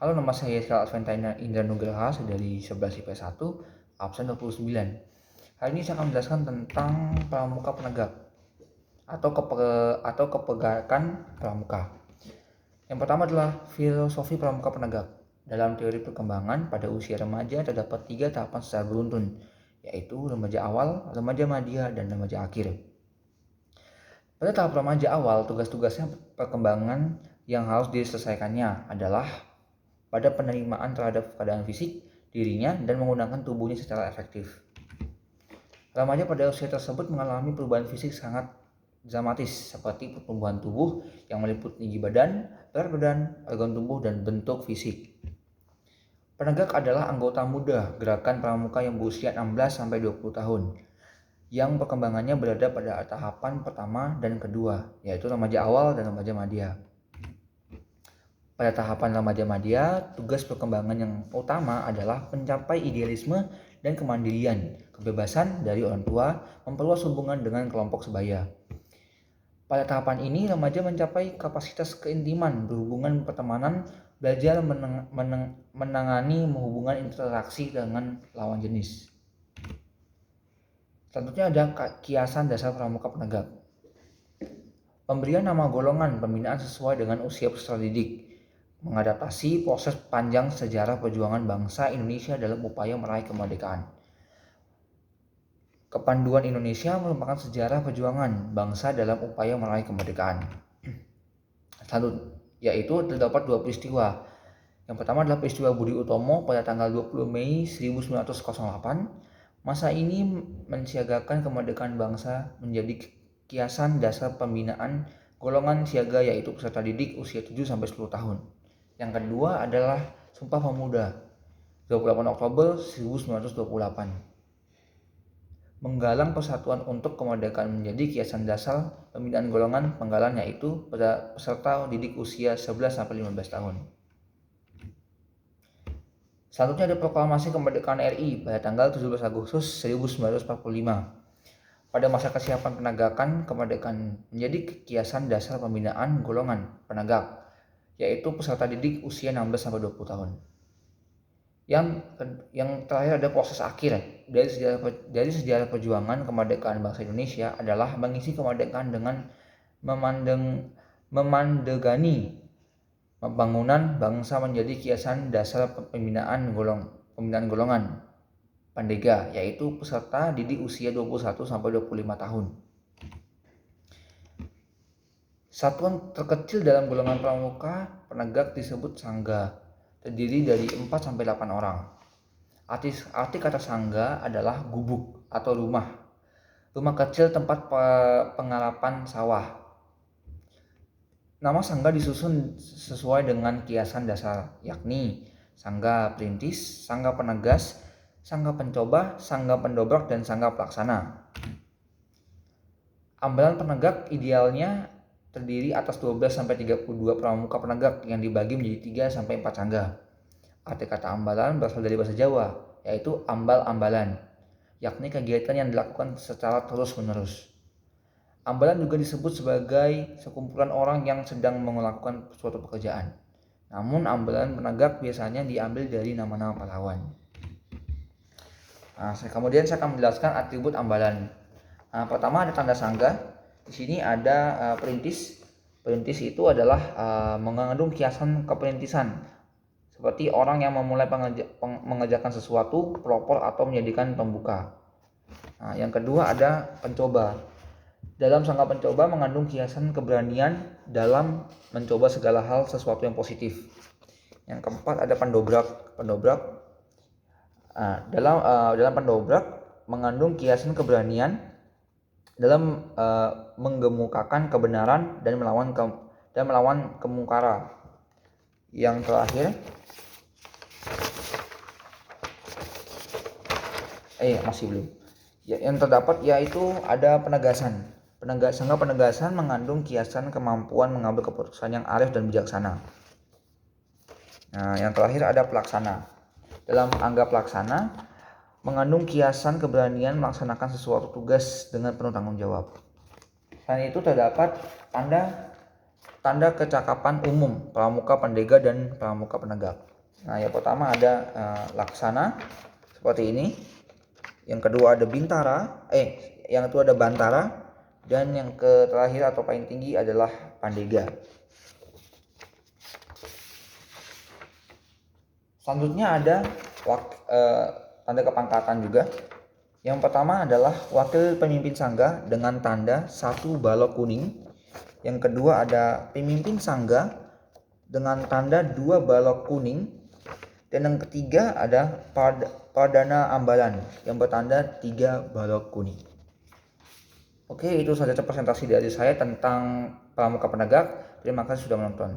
Halo, nama saya Rizal Adventana Indra Nugraha dari 11 IPS 1, absen 29. Hari ini saya akan menjelaskan tentang pramuka penegak atau kepegakan pramuka. Yang pertama adalah filosofi pramuka penegak. Dalam teori perkembangan, pada usia remaja terdapat 3 tahapan secara beruntun, yaitu remaja awal, remaja madya, dan remaja akhir. Pada tahap remaja awal, tugas-tugasnya perkembangan yang harus diselesaikannya adalah pada penerimaan terhadap keadaan fisik dirinya dan menggunakan tubuhnya secara efektif. Remaja pada usia tersebut mengalami perubahan fisik sangat dramatis seperti pertumbuhan tubuh yang meliputi tinggi badan, berat badan, organ tubuh, dan bentuk fisik. Penegak adalah anggota muda gerakan pramuka yang berusia 16-20 tahun yang perkembangannya berada pada tahapan pertama dan kedua, yaitu remaja awal dan remaja madya. Pada tahapan remaja madya, tugas perkembangan yang utama adalah mencapai idealisme dan kemandirian, kebebasan dari orang tua, memperluas hubungan dengan kelompok sebaya. Pada tahapan ini, remaja mencapai kapasitas keintiman, berhubungan pertemanan, belajar menangani hubungan interaksi dengan lawan jenis. Selanjutnya ada kiasan dasar pramuka penegak. Pemberian nama golongan pembinaan sesuai dengan usia peserta didik, mengadaptasi proses panjang sejarah perjuangan bangsa Indonesia dalam upaya meraih kemerdekaan. Kepanduan Indonesia merupakan sejarah perjuangan bangsa dalam upaya meraih kemerdekaan. Yaitu terdapat 2 peristiwa. Yang pertama adalah peristiwa Budi Utomo pada tanggal 20 Mei 1908. Masa ini mensiagakan kemerdekaan bangsa menjadi kiasan dasar pembinaan golongan siaga, yaitu peserta didik usia 7-10 tahun. Yang kedua adalah Sumpah Pemuda 28 Oktober 1928. Menggalang persatuan untuk kemerdekaan menjadi kiasan dasar pembinaan golongan penggalan, yaitu pada peserta didik usia 11-15 tahun. Selanjutnya ada Proklamasi Kemerdekaan RI pada tanggal 17 Agustus 1945. Pada masa kesiapan penegakan kemerdekaan menjadi kiasan dasar pembinaan golongan penegak, yaitu peserta didik usia 16-20 tahun. Yang terakhir ada proses akhir dari sejarah perjuangan kemerdekaan bangsa Indonesia adalah mengisi kemerdekaan dengan memandegani pembangunan bangsa menjadi kiasan dasar pembinaan golongan pandega, yaitu peserta didik usia 21-25 tahun. Satuan terkecil dalam golongan pramuka penegak disebut sangga, terdiri dari 4-8 orang. Arti kata sangga adalah gubuk atau rumah kecil tempat pengarapan sawah. Nama sangga disusun sesuai dengan kiasan dasar, yakni sangga perintis, sangga penegas, sangga pencoba, sangga pendobrak, dan sangga pelaksana. Ambalan penegak idealnya terdiri atas 12-32 pramuka penegak yang dibagi menjadi 3-4 sangga. Arti kata ambalan berasal dari bahasa Jawa, yaitu ambal-ambalan, yakni kegiatan yang dilakukan secara terus-menerus. Ambalan juga disebut sebagai sekumpulan orang yang sedang melakukan suatu pekerjaan. Namun ambalan penegak biasanya diambil dari nama-nama pahlawan. Kemudian saya akan menjelaskan atribut ambalan. Pertama ada tanda sangga. Di sini ada perintis. Perintis itu adalah mengandung kiasan keperintisan, seperti orang yang memulai mengerjakan sesuatu, pelopor, atau menjadikan pembuka. Yang kedua ada pencoba. Dalam sangga pencoba mengandung kiasan keberanian dalam mencoba segala hal sesuatu yang positif. Yang keempat ada pendobrak. Dalam pendobrak mengandung kiasan keberanian dalam menggemukakan kebenaran dan melawan kemungkaran. Yang terakhir yang terdapat yaitu ada penegasan. Sangga penegasan mengandung kiasan kemampuan mengambil keputusan yang arif dan bijaksana. Yang terakhir ada pelaksana. Dalam angga pelaksana mengandung kiasan keberanian melaksanakan sesuatu tugas dengan penuh tanggung jawab. Selain itu terdapat tanda tanda kecakapan umum pramuka pendega dan pramuka penegak. Nah, yang pertama ada laksana seperti ini. Yang kedua ada bintara, yang kedua ada bantara, dan yang terakhir atau paling tinggi adalah pandega. Selanjutnya ada tanda kepangkatan juga. Yang pertama adalah wakil pemimpin sangga dengan tanda 1 balok kuning. Yang kedua ada pemimpin sangga dengan tanda 2 balok kuning. Dan yang ketiga ada pardana ambalan yang bertanda 3 balok kuning. Oke, itu saja presentasi dari saya tentang pramuka penegak. Terima kasih sudah menonton.